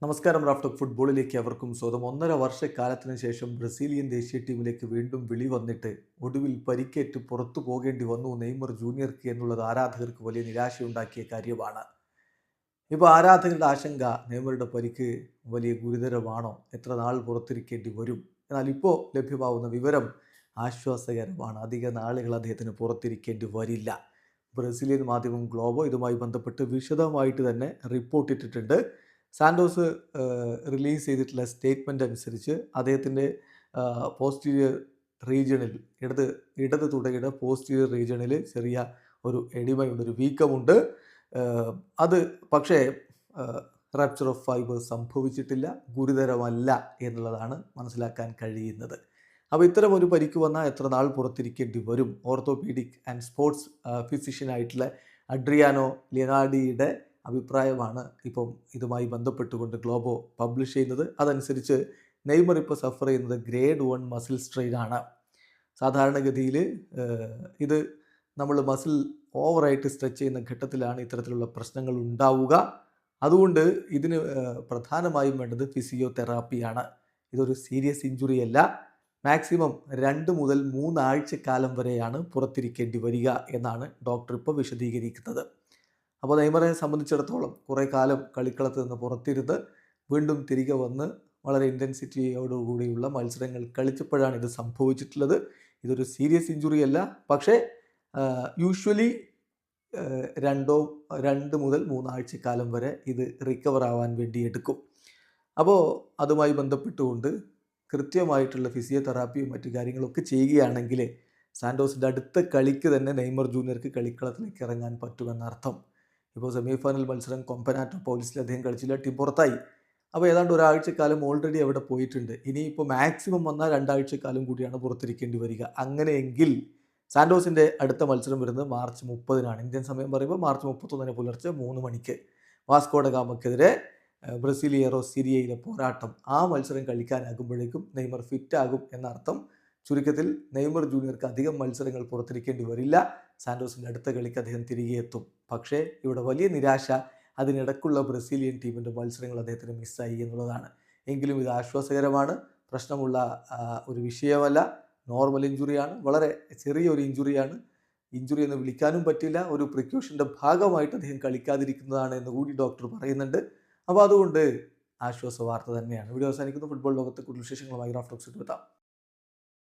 നമസ്കാരം. റാഫ്റ്റോക്ക് ഫുട്ബോളിലേക്ക് അവർക്കും സ്വന്തം. 1.5 വർഷക്കാലത്തിന് ശേഷം ബ്രസീലിയൻ ദേശീയ ടീമിലേക്ക് വീണ്ടും വിളി വന്നിട്ട് ഒടുവിൽ പരിക്കേറ്റ് പുറത്തു പോകേണ്ടി വന്നു നെയ്മർ ജൂനിയർക്ക് എന്നുള്ളത് ആരാധകർക്ക് വലിയ നിരാശയുണ്ടാക്കിയ കാര്യമാണ്. ഇപ്പോൾ ആരാധകരുടെ ആശങ്ക നെയ്മറുടെ പരിക്ക് വലിയ ഗുരുതരമാണോ, എത്ര നാൾ പുറത്തിരിക്കേണ്ടി വരും. എന്നാൽ ഇപ്പോൾ ലഭ്യമാവുന്ന വിവരം ആശ്വാസകരമാണ്. അധിക നാളുകൾ അദ്ദേഹത്തിന് പുറത്തിരിക്കേണ്ടി വരില്ല. ബ്രസീലിയൻ മാധ്യമം ഗ്ലോബോ ഇതുമായി ബന്ധപ്പെട്ട് വിശദമായിട്ട് തന്നെ റിപ്പോർട്ട് ഇട്ടിട്ടുണ്ട്. സാന്റോസ് റിലീസ് ചെയ്തിട്ടുള്ള സ്റ്റേറ്റ്മെൻ്റ് അനുസരിച്ച് അദ്ദേഹത്തിൻ്റെ പോസ്റ്റീരിയർ റീജിയണിൽ ഇടത് തുടയുടെ പോസ്റ്റീരിയർ റീജിയണിൽ ചെറിയ ഒരു എഡിമയുണ്ട്, ഒരു വീക്കമുണ്ട്. അത് പക്ഷേ റാപ്ചർ ഓഫ് ഫൈബേഴ്സ് സംഭവിച്ചിട്ടില്ല, ഗുരുതരമല്ല എന്നുള്ളതാണ് മനസ്സിലാക്കാൻ കഴിയുന്നത്. അപ്പോൾ ഇത്തരം ഒരു പരിക്ക് വന്നാൽ എത്ര നാൾ പുറത്തിരിക്കേണ്ടി വരും? ഓർത്തോപീഡിക് ആൻഡ് സ്പോർട്സ് ഫിസിഷ്യനായിട്ടുള്ള അഡ്രിയാനോ ലിയനാർഡിയുടെ അഭിപ്രായമാണ് ഇപ്പം ഇതുമായി ബന്ധപ്പെട്ടുകൊണ്ട് ഗ്ലോബോ പബ്ലിഷ് ചെയ്യുന്നത്. അതനുസരിച്ച് നെയ്മർ ഇപ്പോൾ സഫർ ചെയ്യുന്നത് ഗ്രേഡ് 1 മസിൽ സ്ട്രെയിൻ ആണ്. സാധാരണഗതിയിൽ ഇത് നമ്മൾ മസിൽ ഓവറായിട്ട് സ്ട്രെച്ച് ചെയ്യുന്ന ഘട്ടത്തിലാണ് ഇത്തരത്തിലുള്ള പ്രശ്നങ്ങൾ ഉണ്ടാവുക. അതുകൊണ്ട് ഇതിന് പ്രധാനമായും വേണ്ടത് ഫിസിയോതെറാപ്പിയാണ്. ഇതൊരു സീരിയസ് ഇഞ്ചുറി അല്ല. മാക്സിമം 2 മുതൽ 3 ആഴ്ചക്കാലം വരെയാണ് പുറത്തിരിക്കേണ്ടി വരിക എന്നാണ് ഡോക്ടർ ഇപ്പോൾ വിശദീകരിക്കുന്നത്. അപ്പോൾ നെയ്മറിനെ സംബന്ധിച്ചിടത്തോളം കുറേ കാലം കളിക്കളത്ത് നിന്ന് പുറത്തിരുന്ന് വീണ്ടും തിരികെ വന്ന് വളരെ ഇൻറ്റൻസിറ്റിയോടുകൂടിയുള്ള മത്സരങ്ങൾ കളിച്ചപ്പോഴാണ് ഇത് സംഭവിച്ചിട്ടുള്ളത്. ഇതൊരു സീരിയസ് ഇഞ്ചുറി അല്ല. പക്ഷേ യൂഷ്വലി 2 മുതൽ 3 ആഴ്ചക്കാലം വരെ ഇത് റിക്കവർ ആവാൻ വേണ്ടി എടുക്കും. അപ്പോൾ അതുമായി ബന്ധപ്പെട്ടുകൊണ്ട് കൃത്യമായിട്ടുള്ള ഫിസിയോതെറാപ്പിയും മറ്റു കാര്യങ്ങളൊക്കെ ചെയ്യുകയാണെങ്കിൽ സാന്റോസിൻ്റെ അടുത്ത കളിക്ക് തന്നെ നെയ്മർ ജൂനിയർക്ക് കളിക്കളത്തിലേക്ക് ഇറങ്ങാൻ പറ്റുമെന്നർത്ഥം. ഇപ്പോൾ സെമി ഫൈനൽ മത്സരം കൊമ്പനാറ്റോ പോലീസിൽ അദ്ദേഹം കളിച്ചില്ല, ടീം പുറത്തായി. അപ്പോൾ ഏതാണ്ട് ഒരാഴ്ചക്കാലം ഓൾറെഡി അവിടെ പോയിട്ടുണ്ട്. ഇനിയിപ്പോൾ മാക്സിമം വന്നാൽ 2 ആഴ്ചക്കാലം കൂടിയാണ് പുറത്തിരിക്കേണ്ടി വരിക. അങ്ങനെയെങ്കിൽ സാന്റോസിൻ്റെ അടുത്ത മത്സരം വരുന്നത് മാർച്ച് 30-നാണ്. ഇന്ത്യൻ സമയം പറയുമ്പോൾ മാർച്ച് 31 പുലർച്ചെ 3 മണിക്ക് വാസ്കോഡ ഗാമയ്ക്കെതിരെ ബ്രസീലിയറോ സിരിയയിലെ പോരാട്ടം. ആ മത്സരം കളിക്കാനാകുമ്പോഴേക്കും നെയ്മർ ഫിറ്റാകും എന്നർത്ഥം. ചുരുക്കത്തിൽ നെയ്മർ ജൂനിയർക്ക് അധികം മത്സരങ്ങൾ പുറത്തിരിക്കേണ്ടി വരില്ല. സാന്റോസിൻ്റെ അടുത്ത കളിക്ക് അദ്ദേഹം തിരികെ എത്തും. പക്ഷേ ഇവിടെ വലിയ നിരാശ അതിനിടക്കുള്ള ബ്രസീലിയൻ ടീമിൻ്റെ മത്സരങ്ങൾ അദ്ദേഹത്തിന് മിസ്സായി എന്നുള്ളതാണ്. എങ്കിലും ഇത് ആശ്വാസകരമാണ്. പ്രശ്നമുള്ള ഒരു വിഷയമല്ല. നോർമൽ ഇഞ്ചുറിയാണ്, വളരെ ചെറിയൊരു ഇഞ്ചുറിയാണ്. ഇഞ്ചുറി എന്ന് വിളിക്കാനും പറ്റില്ല. ഒരു പ്രിക്യൂഷൻ്റെ ഭാഗമായിട്ട് അദ്ദേഹം കളിക്കാതിരിക്കുന്നതാണ് എന്ന് കൂടി ഡോക്ടർ പറയുന്നുണ്ട്. അപ്പോൾ അതുകൊണ്ട് ആശ്വാസ വാർത്ത തന്നെയാണ്. വീഡിയോ അവസാനിക്കുന്നു. ഫുട്ബോൾ ലോകത്തെ കൂടുതൽ വിശേഷങ്ങളുമായി റാഫ്റ്റോക്സ് എത്താം.